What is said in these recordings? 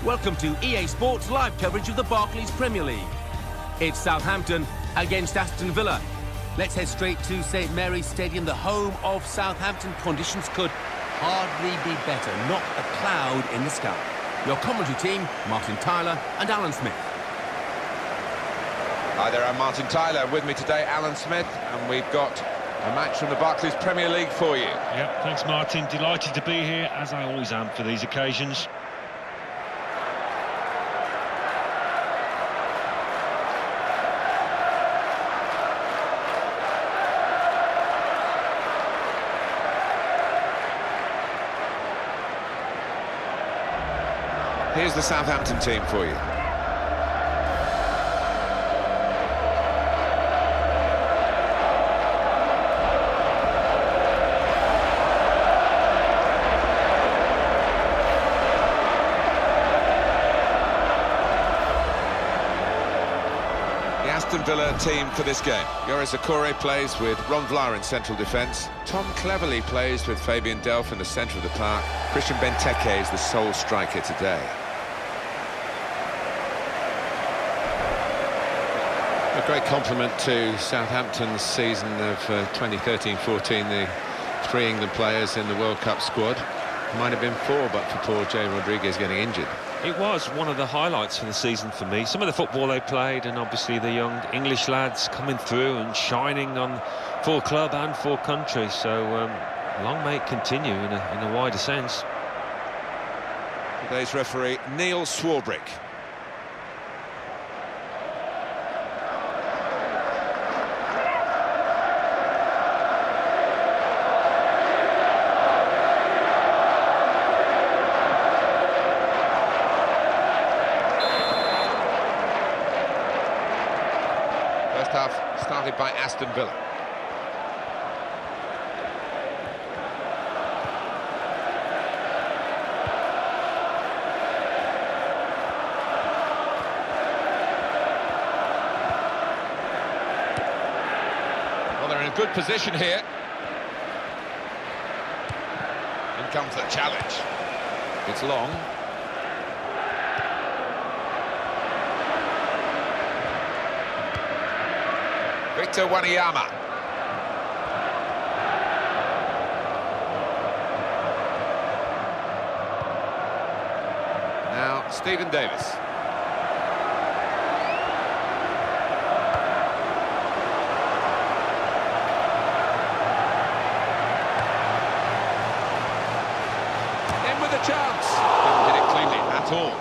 Welcome to EA Sports live coverage of the Barclays Premier League. It's Southampton against Aston Villa. Let's head straight to St Mary's Stadium, the home of Southampton. Conditions could hardly be better, not a cloud in the sky. Your commentary team, Martin Tyler and Alan Smith. Hi there, I'm Martin Tyler. With me today, Alan Smith, and we've got a match from the Barclays Premier League for you. Yep, thanks Martin. Delighted to be here, as I always am for these occasions. Here's the Southampton team for you. The Aston Villa team for this game. Yoris Akore plays with Ron Vlaar in central defence. Tom Cleverley plays with Fabian Delph in the centre of the park. Christian Benteke is the sole striker today. A great compliment to Southampton's season of 2013-14, the 3 England players in the World Cup squad. Might have been 4, but for poor Jay Rodriguez getting injured. It was one of the highlights for the season for me. Some of the football they played, and obviously the young English lads coming through and shining on for club and for country. So long may it continue in a wider sense. Today's referee, Neil Swarbrick. First half started by Aston Villa. Well, they're in a good position here. In comes the challenge. It's long. Victor Wanyama. Now Stephen Davis. In with a chance. Didn't hit it cleanly at all.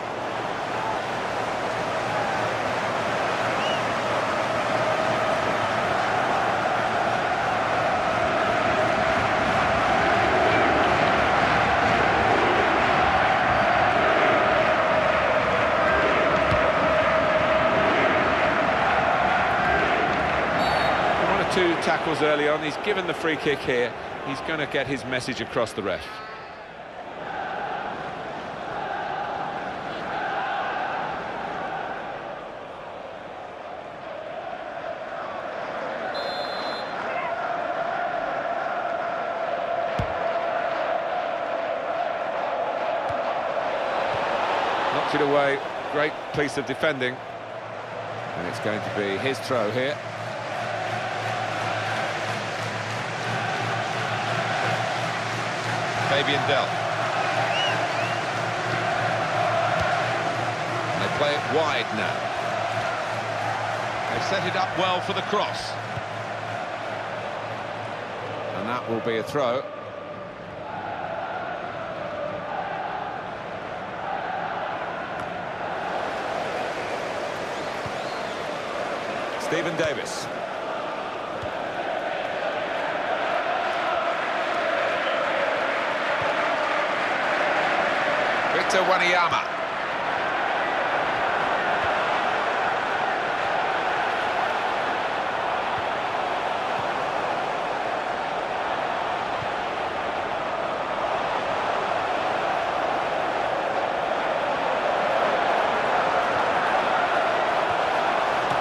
Two tackles early on. He's given the free kick here. He's going to get his message across the ref. Knocked it away. Great piece of defending. And it's going to be his throw here. Fabian Delph. They play it wide now. They've set it up well for the cross. And that will be a throw. Stephen Davis. Victor Wanyama.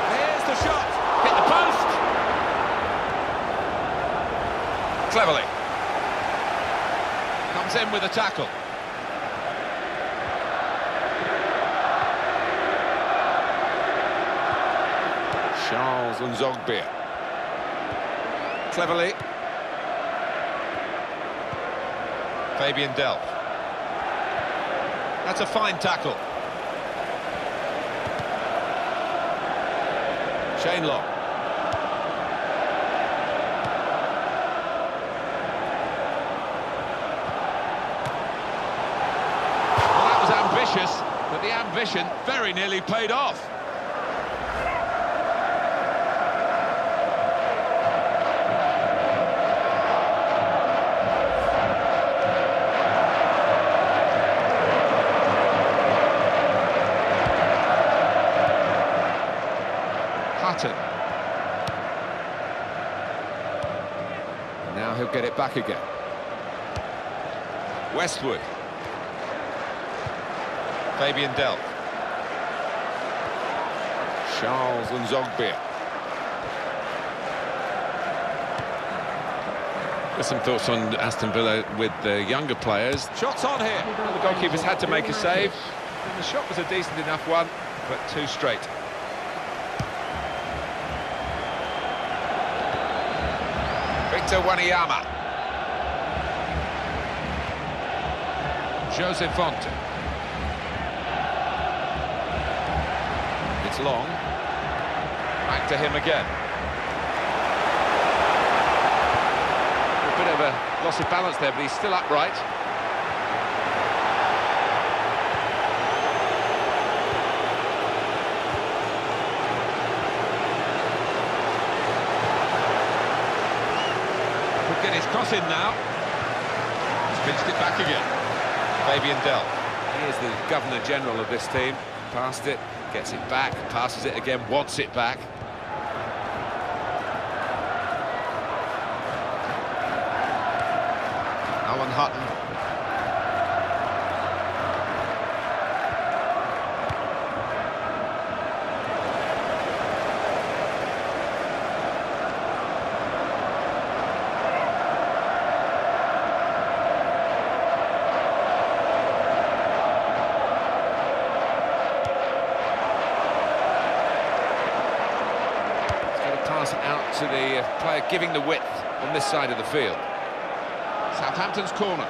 Here's the shot. Hit the post. Cleverley. Comes in with a tackle. Charles Nzogbia. Cleverly. Fabian Delph. That's a fine tackle. Shane Long. Well, that was ambitious, but the ambition very nearly paid off. Now he'll get it back again. Westwood. Fabian Delph. Charles Nzogbia. There's some thoughts on Aston Villa with the younger players. Shots on here. The goalkeeper's had to make a save. And the shot was a decent enough one, but too straight. Victor Wanyama. Jose Fonte. It's Long. Back to him again. A bit of a loss of balance there, but he's still upright. Get his cross in now. He's pitched it back again. Fabian Delph. He is the Governor-General of this team. Passed it, gets it back, passes it again, wants it back. Alan Hutton. Out to the player giving the width on this side of the field. Southampton's corner.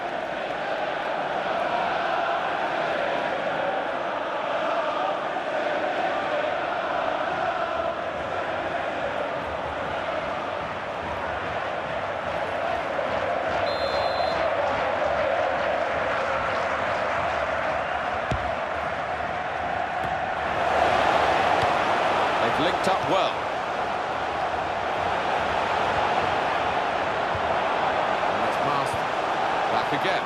They've linked up well. Again.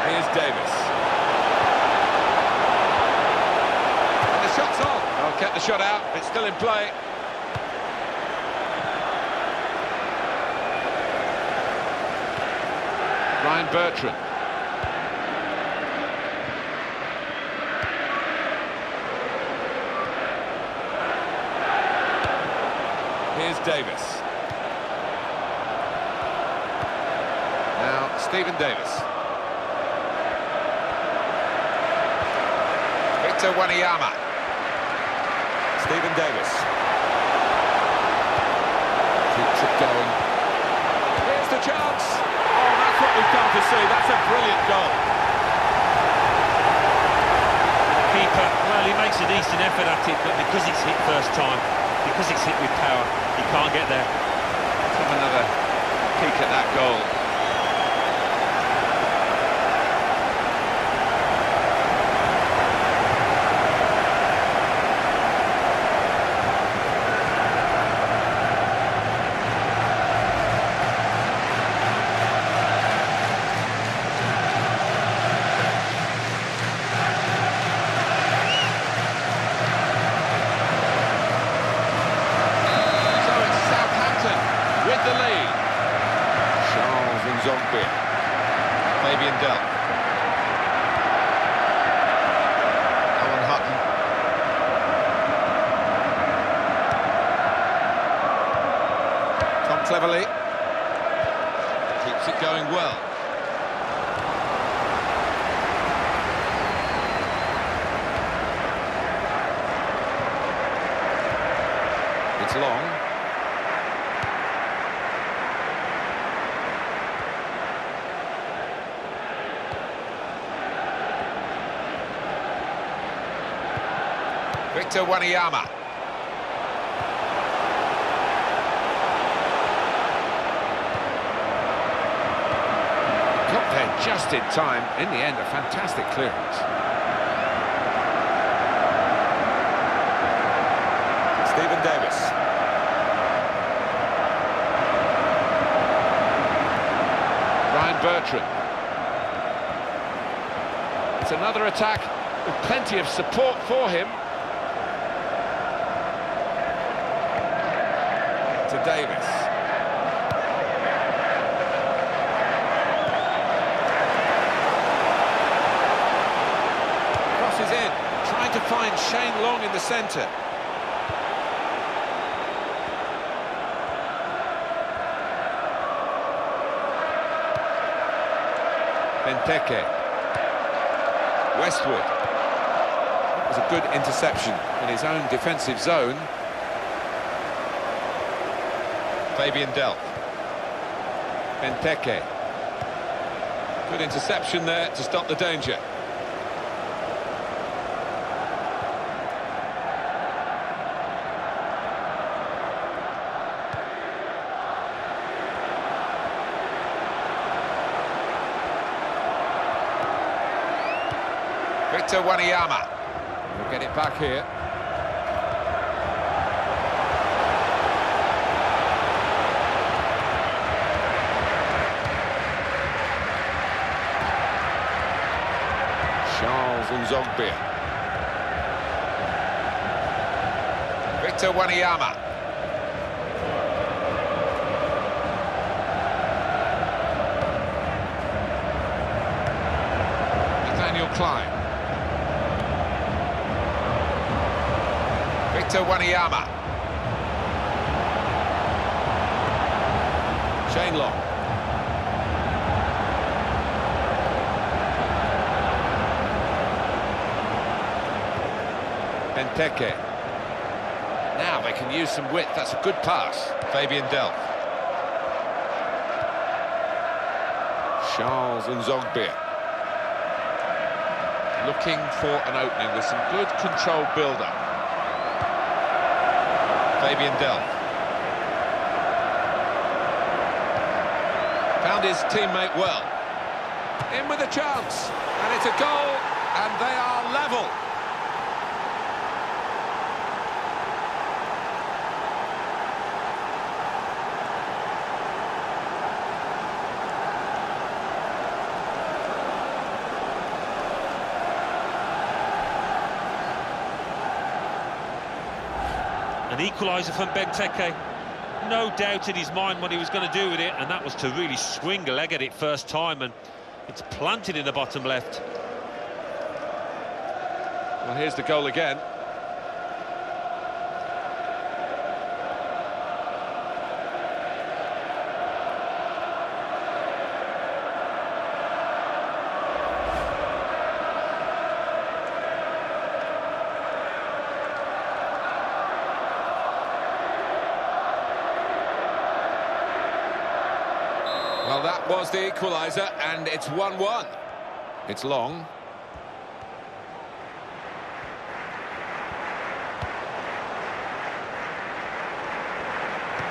Here's Davis. And the shot's on. Oh, kept the shot out. It's still in play. Ryan Bertrand. Here's Davis. Now, Stephen Davis. Victor Wanyama. Stephen Davis. Keeps it going. Here's the chance. Oh, that's what we've come to see. That's a brilliant goal. Keeper, well, he makes a decent effort at it, but because it's hit first time, because it's hit with power, he can't get there. Let's have another peek at that goal. Fabian Delph. Alan Hutton. Tom Cleverly. keeps it going well. It's long. Victor Wanyama. Got there just in time. In the end, a fantastic clearance. Stephen Davis. Ryan Bertrand. It's another attack with plenty of support for him. To Davis. Crosses in, trying to find Shane Long in the centre. Benteke. Westwood. It was a good interception in his own defensive zone. Fabian Delph. Benteke. Good interception there to stop the danger. Victor Wanyama. We'll get it back here. Zogbia. Victor Wanyama. Nathaniel Klein. Victor Wanyama. Shane Long. Benteke. Now they can use some width. That's a good pass. Fabian Delph. Charles Nzogbia. Looking for an opening with some good controlled build-up. Fabian Delph. Found his teammate well. In with a chance. And it's a goal. And they are level. An equaliser from Benteke. No doubt in his mind what he was going to do with it, and that was to really swing a leg at it first time, and it's planted in the bottom left. Well, here's the goal again. Well, that was the equaliser, and it's 1-1. It's long.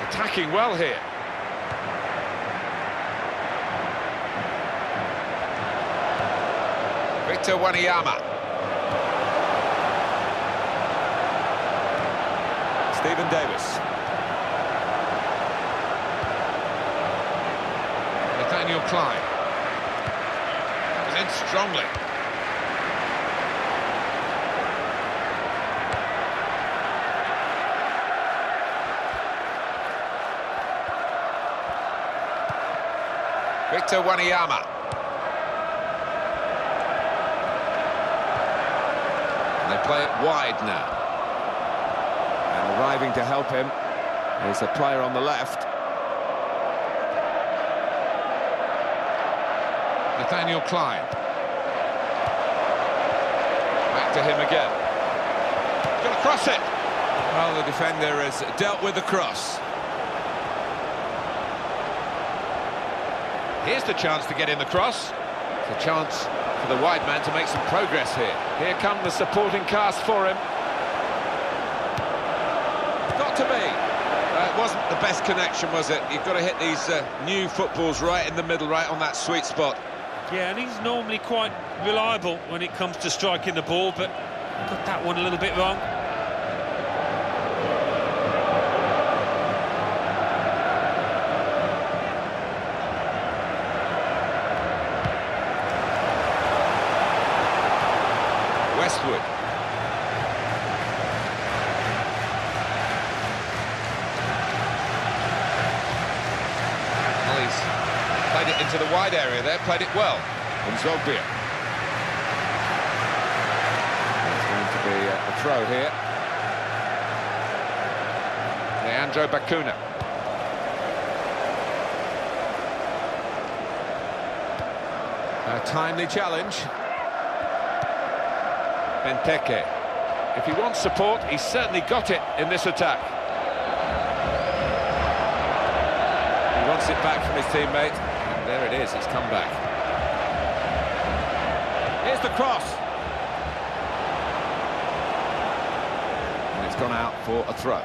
Attacking well here. Victor Wanyama. Stephen Davis. Nathaniel Klein. In strongly. Victor Wanyama. And they play it wide now. And arriving to help him is a player on the left. Nathaniel Klein. Back to him again. Going to cross it. Well, the defender has dealt with the cross. Here's the chance to get in the cross. It's a chance for the wide man to make some progress here. Here come the supporting cast for him. Got to be. It wasn't the best connection, was it? You've got to hit these new footballs right in the middle, right on that sweet spot. Yeah, and he's normally quite reliable when it comes to striking the ball, but got that one a little bit wrong. Westwood. Well, he's played it into the wide area there, played it well. And Zogbia. It's going to be a throw here. Leandro Bacuna. A timely challenge. Benteke. If he wants support, he's certainly got it in this attack. He wants it back from his teammate. And there it is, it's come back. Here's the cross. And it's gone out for a throw.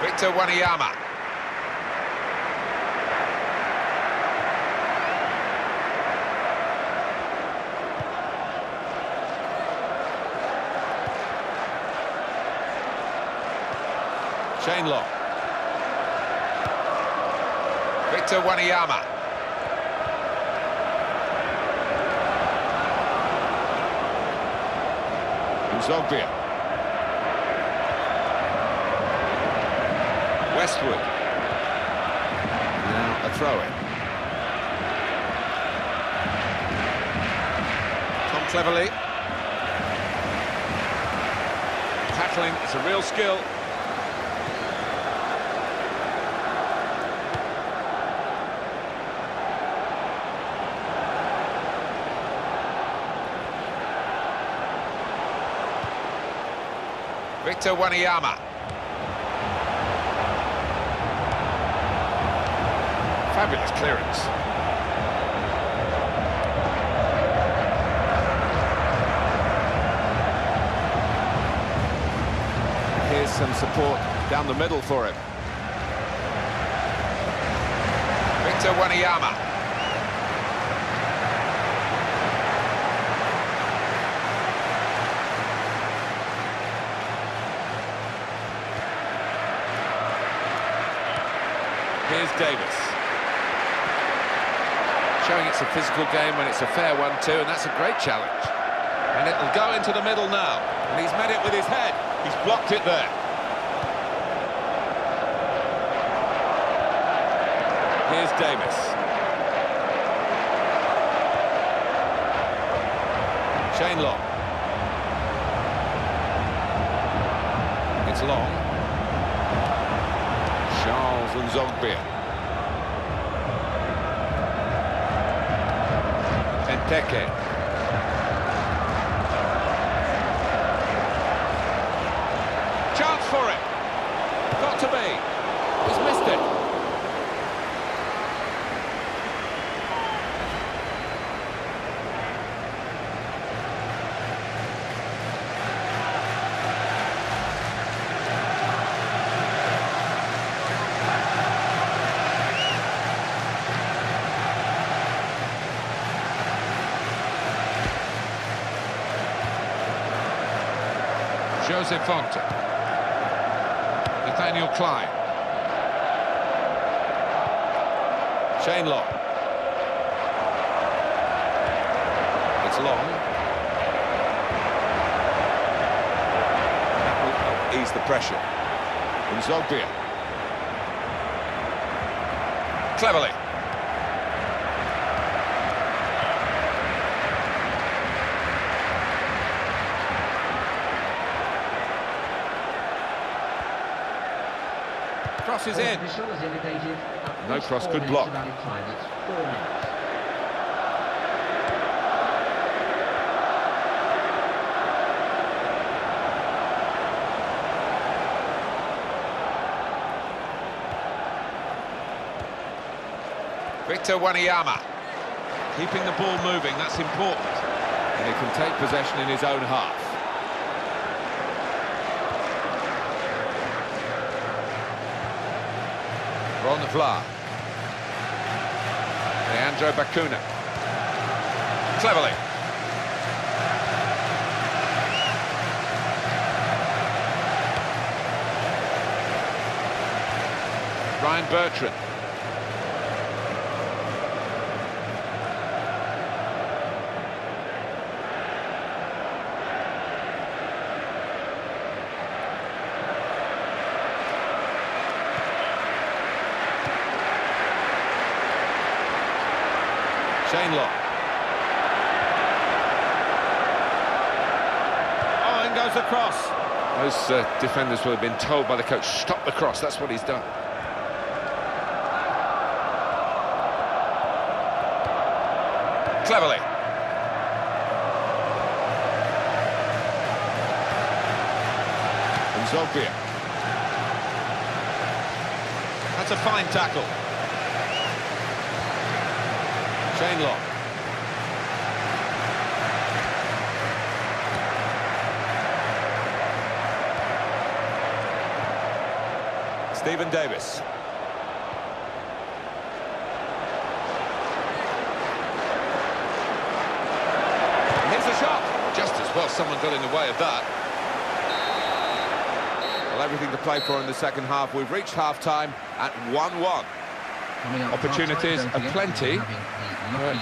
Victor Wanyama. Shane Long. Victor Wanyama. Zogbia. Westwood. Now a throw-in. Tom Cleverley. Tackling is a real skill. Victor Wanyama. Fabulous clearance. Here's some support down the middle for him. Victor Wanyama. Here's Davis. Showing it's a physical game when it's a fair one too, and that's a great challenge. And it'll go into the middle now. And he's met it with his head. He's blocked it there. Here's Davis. Shane Long. It's Long. Charles and Zogbia. Benteke. Chance for it. Got to be. He's missed it. Jose Fonte. Nathaniel Klein. Shane Long. It's Long. That will help ease the pressure. And Zogbia. Cleverly. cross is in. No cross, good block. Victor Wanyama. Keeping the ball moving, that's important. And he can take possession in his own half. Ron Vlaar. Leandro Bacuna. Cleverly. Ryan Bertrand. Shane-Long. Oh, in goes the cross. Those defenders will have been told by the coach, stop the cross, that's what he's done. Cleverly. And Zogbia. That's a fine tackle. Shane-Long. Stephen Davis. Here's a shot. Just as well someone got in the way of that. Well, everything to play for in the second half. We've reached half-time at 1-1. Opportunities aplenty. But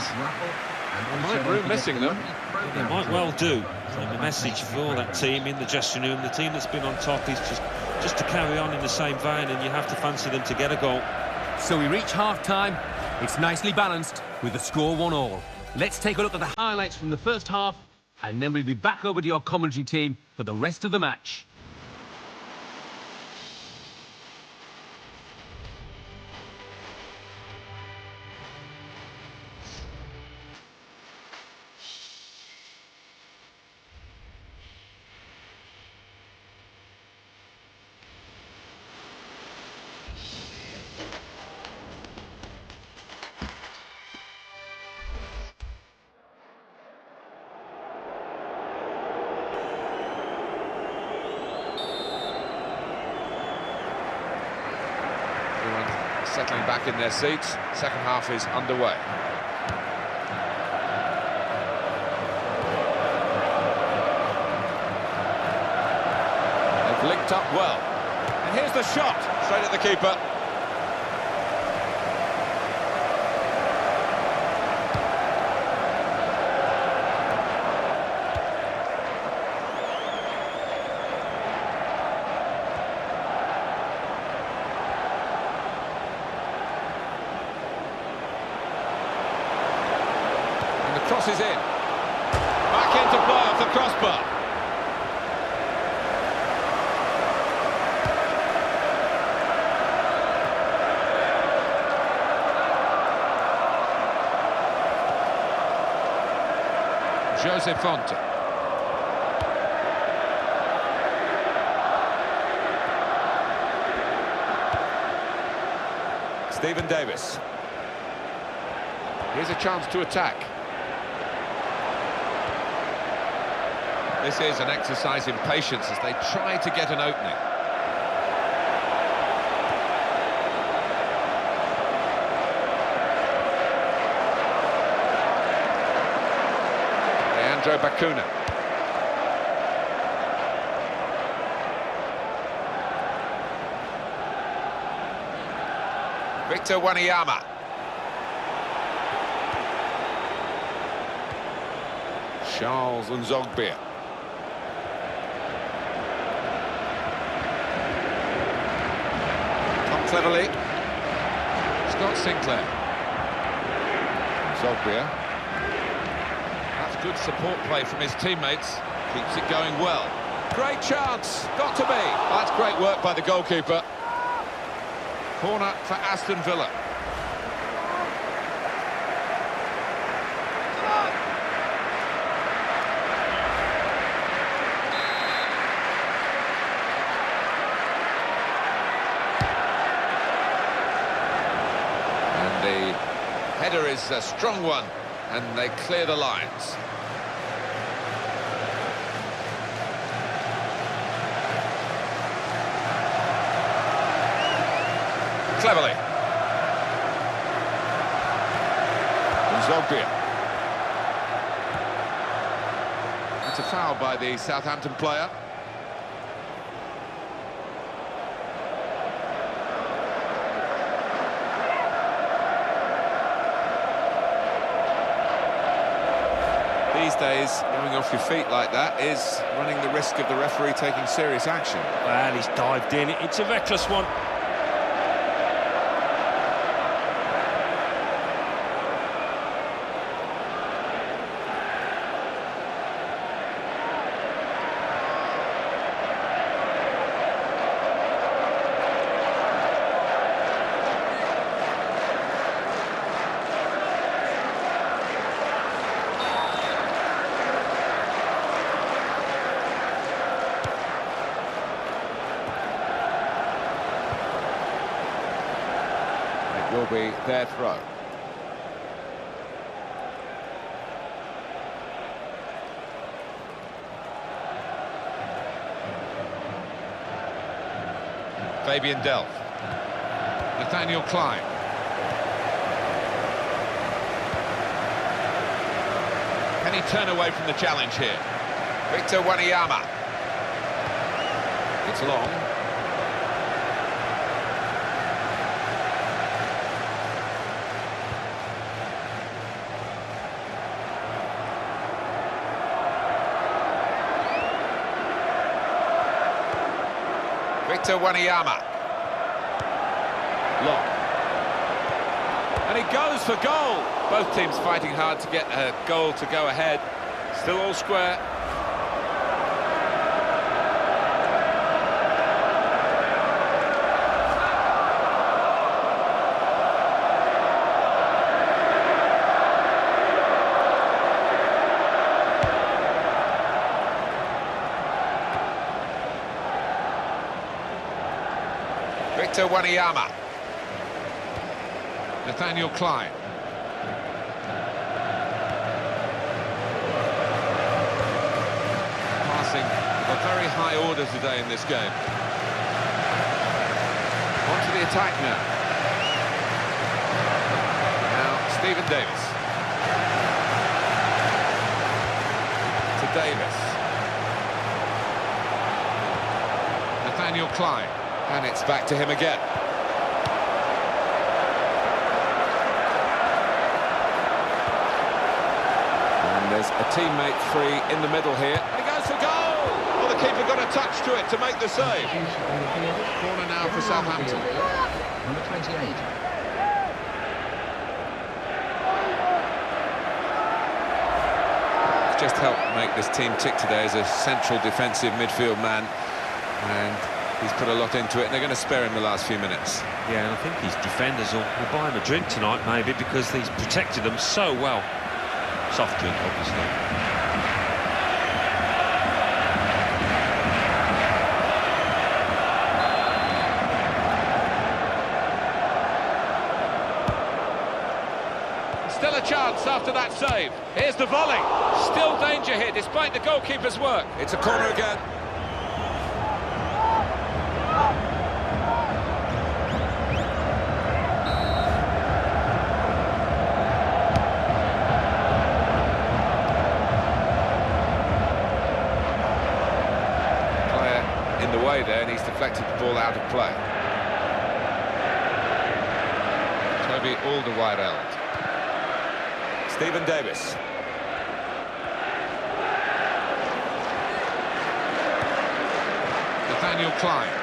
might room missing them. They might well do. And the message for that team in the dressing room, the team that's been on top, is just to carry on in the same vein, and you have to fancy them to get a goal. So we reach half-time. It's nicely balanced with the score 1-1. Let's take a look at the highlights from the first half, and then we'll be back over to your commentary team for the rest of the match. Settling back in their seats. Second half is underway. They've linked up well. And here's the shot. Straight at the keeper. Cross is in. Back into play off the crossbar. Jose Fonte. Stephen Davis. Here's a chance to attack. This is an exercise in patience as they try to get an opening. Leandro Bacuna. Victor Wanyama. Charles Nzogbia. Cleverly. Scott Sinclair. Zogbia. That's good support play from his teammates. Keeps it going well. Great chance. Got to be. That's great work by the goalkeeper. Corner for Aston Villa. And the header is a strong one, and they clear the lines. Cleverly. Zogbia. It's a foul by the Southampton player. These days, going off your feet like that is running the risk of the referee taking serious action. Well, he's dived in. It's a reckless one. Will be their throw. Fabian Delph. Nathaniel Klein. Can he turn away from the challenge here? Victor Wanyama. It's long. Victor Wanyama. Long. And he goes for goal. Both teams fighting hard to get a goal to go ahead. Still all square. Victor Wanyama. Nathaniel Klein. Passing of a very high order today in this game. On to the attack now. Now Stephen Davis. To Davis. Nathaniel Klein. And it's back to him again. And there's a teammate free in the middle here. And he goes for goal! Well, the keeper got a touch to it to make the save. Corner now for Southampton. Number 28. It's just helped make this team tick today as a central defensive midfield man. And he's put a lot into it, and they're going to spare him the last few minutes. Yeah, and I think his defenders will buy him a drink tonight, maybe, because he's protected them so well. Soft drink, obviously. Still a chance after that save. Here's the volley. Still danger here, despite the goalkeeper's work. It's a corner again. There, and he's deflected the ball out of play. Toby Alderweireld. Stephen Davis. Nathaniel Klein.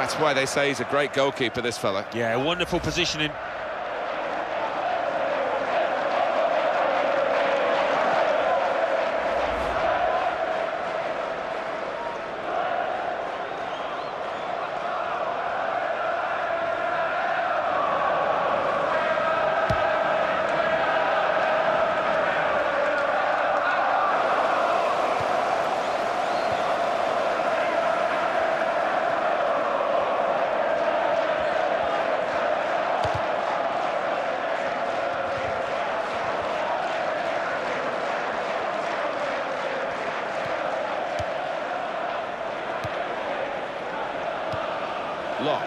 That's why they say he's a great goalkeeper, this fella. Yeah, wonderful positioning. Long.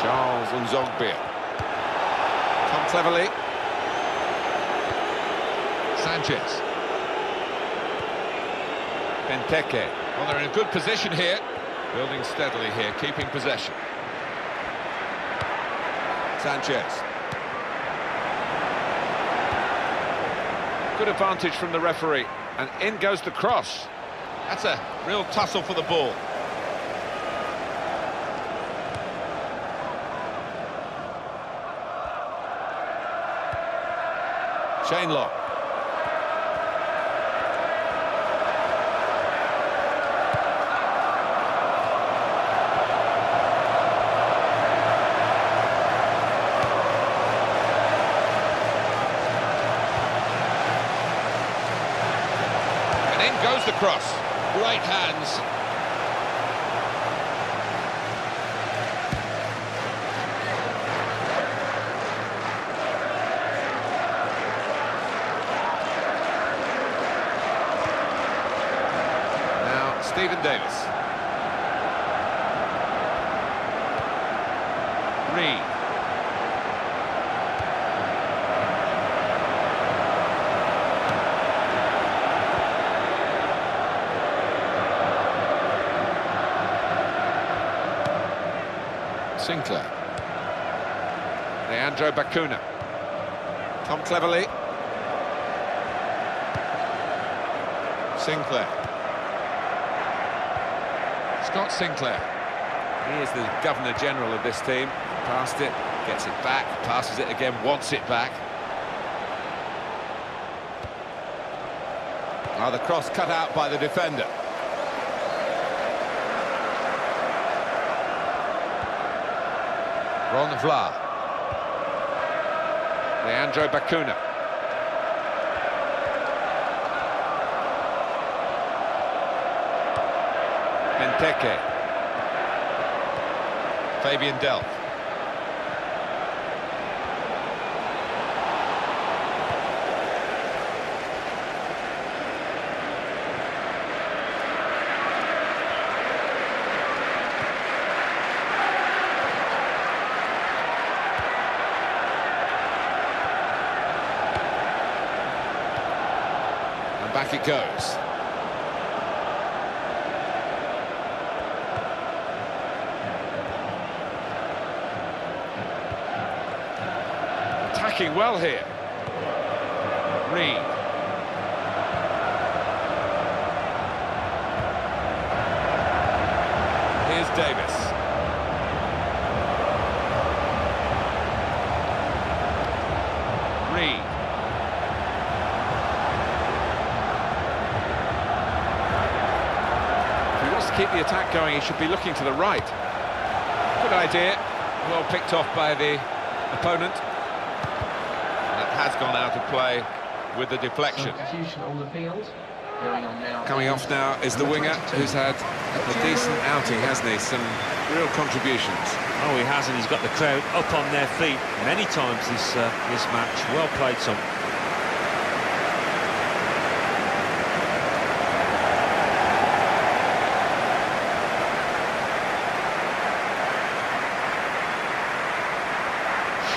Charles Nzogbia. Tom cleverly. Sanchez. Benteke. Well, they're in a good position here. Building steadily here, keeping possession. Sanchez. Good advantage from the referee. And in goes the cross. That's a real tussle for the ball. Shane Long. In goes the cross. Great hands. Now, Stephen Davis. Reed. Sinclair. Leandro Bacuna. Tom cleverly. Sinclair. Scott Sinclair. He is the Governor-General of this team. Passed it, gets it back, passes it again, wants it back. Now the cross cut out by the defender. Ron Vlaar. Leandro Bacuna. Benteke. Fabian Delph. Back it goes. Attacking well here. Reed. Here's Davis. Reed. Keep the attack going, he should be looking to the right. Good idea, well picked off by the opponent. That has gone out of play with the deflection. On the field. Going on now. Coming off now is the winger, who's had a decent outing, hasn't he? Some real contributions. Oh, he has, and he's got the crowd up on their feet many times this match. Well played, son.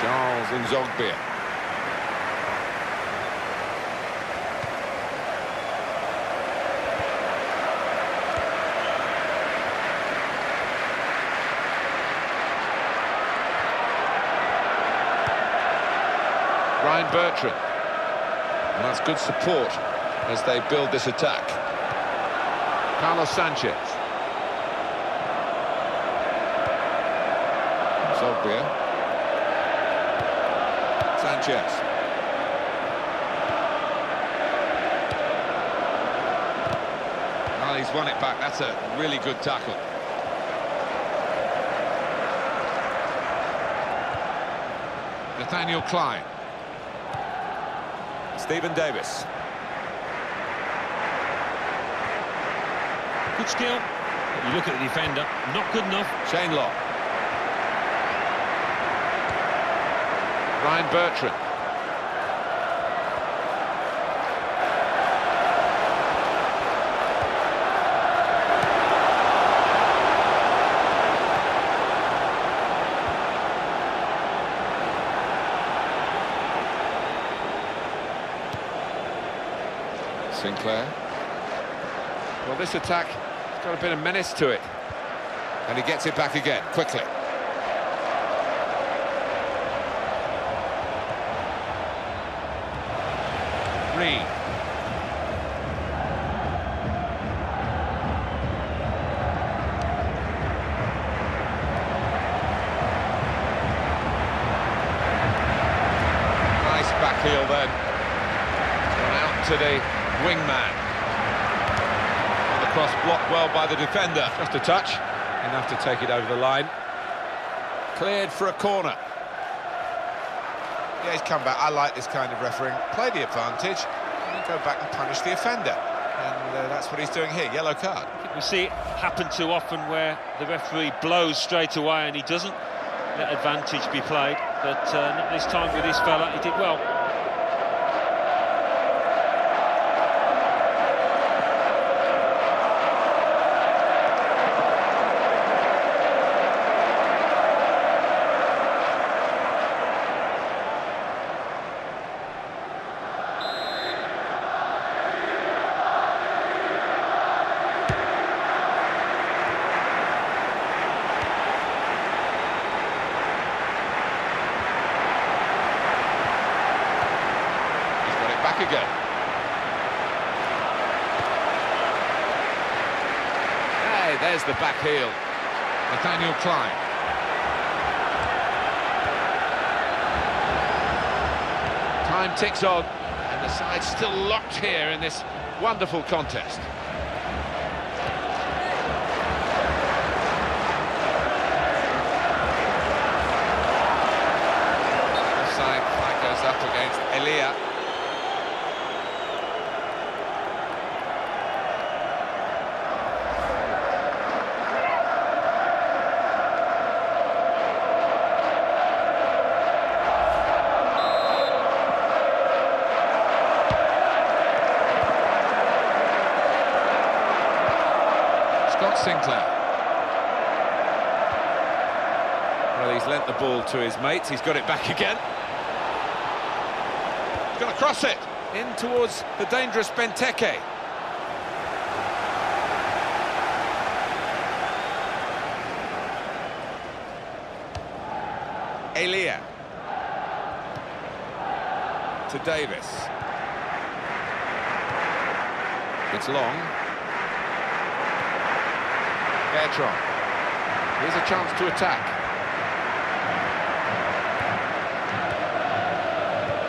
Charles Nzogbia. Ryan Bertrand. And that's good support. as they build this attack. Carlos Sanchez. Solskjaer. Sanchez. Well, he's won it back. That's a really good tackle. Nathaniel Klein. Stephen Davis. Good skill. You look at the defender, not good enough. Shane Long. Ryan Bertrand. Sinclair. Well, this attack has got a bit of menace to it. And he gets it back again, quickly. Reed. Nice back heel then. Gone out to the wingman. And the cross blocked well by the defender. Just a touch. Enough to take it over the line. Cleared for a corner. Yeah, he's come back. I like this kind of refereeing. Play the advantage and then go back and punish the offender. And that's what he's doing here. Yellow card. I think we see it happen too often where the referee blows straight away and he doesn't let advantage be played. But not this time with this fella. He did well. Again. Hey, there's the back heel. Nathaniel Klein. Time ticks on, and the side's still locked here in this wonderful contest. Offside flag goes up against Elia. Sinclair. Well, he's lent the ball to his mates. He's got it back again. He's going to cross it in towards the dangerous Benteke. Elia. To Davis. It's long. Bertrand. Here's a chance to attack.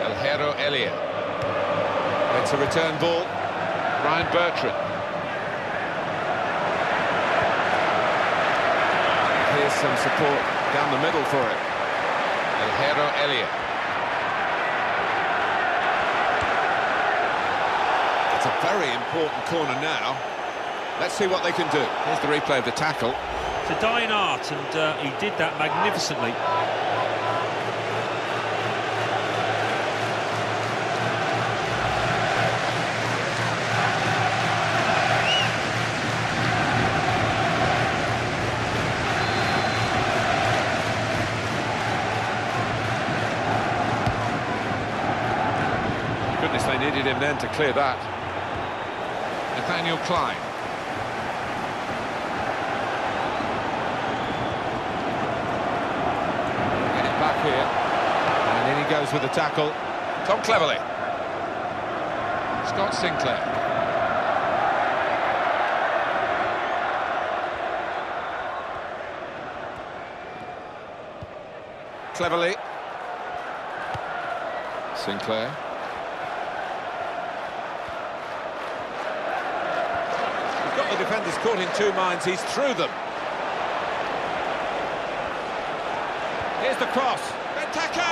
El Hierro Elia. It's a return ball. Ryan Bertrand. Here's some support down the middle for it. El Hierro Elia. It's a very important corner now. Let's see what they can do. Here's the replay of the tackle. It's a dying art, and he did that magnificently. Goodness, they needed him then to clear that. Nathaniel Klein. Back here, and in he goes with the tackle. Tom Cleverley. Scott Sinclair. Cleverly. Sinclair. He's got the defenders caught in two minds. He's through them. Here's the cross. Benteke!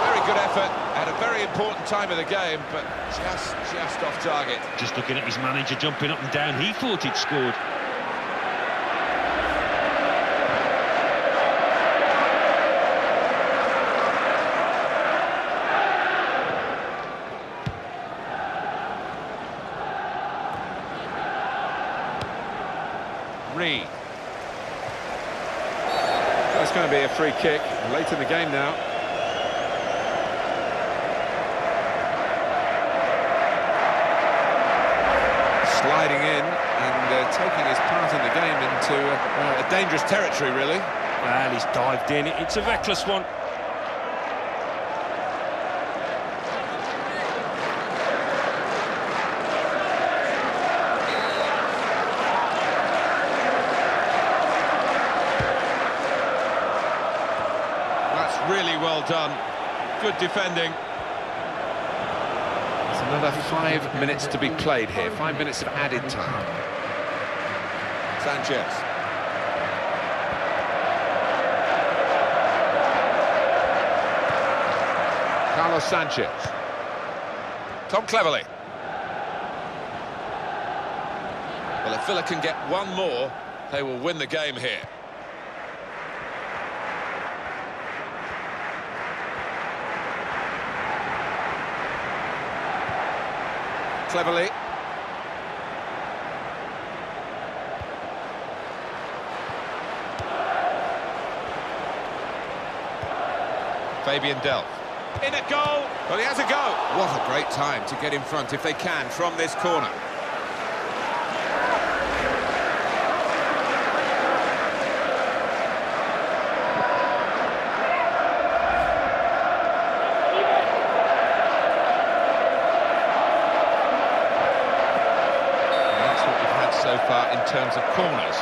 Very good effort at a very important time of the game, but just off target. Just looking at his manager jumping up and down, he thought he'd scored. Reed. That's going to be a free kick late in the game now. Sliding in and taking his part in the game into a dangerous territory, really. Well, he's dived in. It's a reckless one. Really well done. Good defending. There's another 5 minutes to be played here. 5 minutes of added time. Sanchez. Carlos Sanchez. Tom Cleverley. Well, if Villa can get one more, they will win the game here. Cleverly. Fabian Delph. In a goal! Well, he has a go! What a great time to get in front, if they can, from this corner. So far in terms of corners.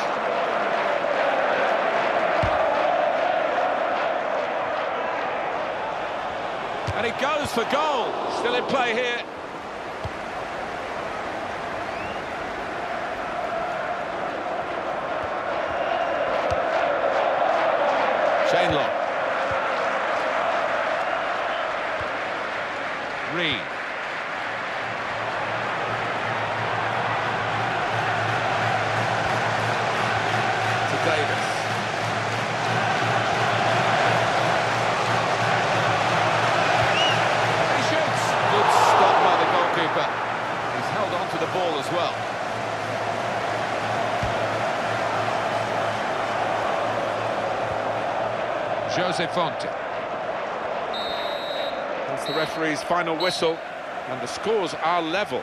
And he goes for goal. Still in play here. Shane Long. Reed. Davis. He shoots. Good stop by the goalkeeper. He's held on to the ball as well. Jose Fonte. That's the referee's final whistle, and the scores are level.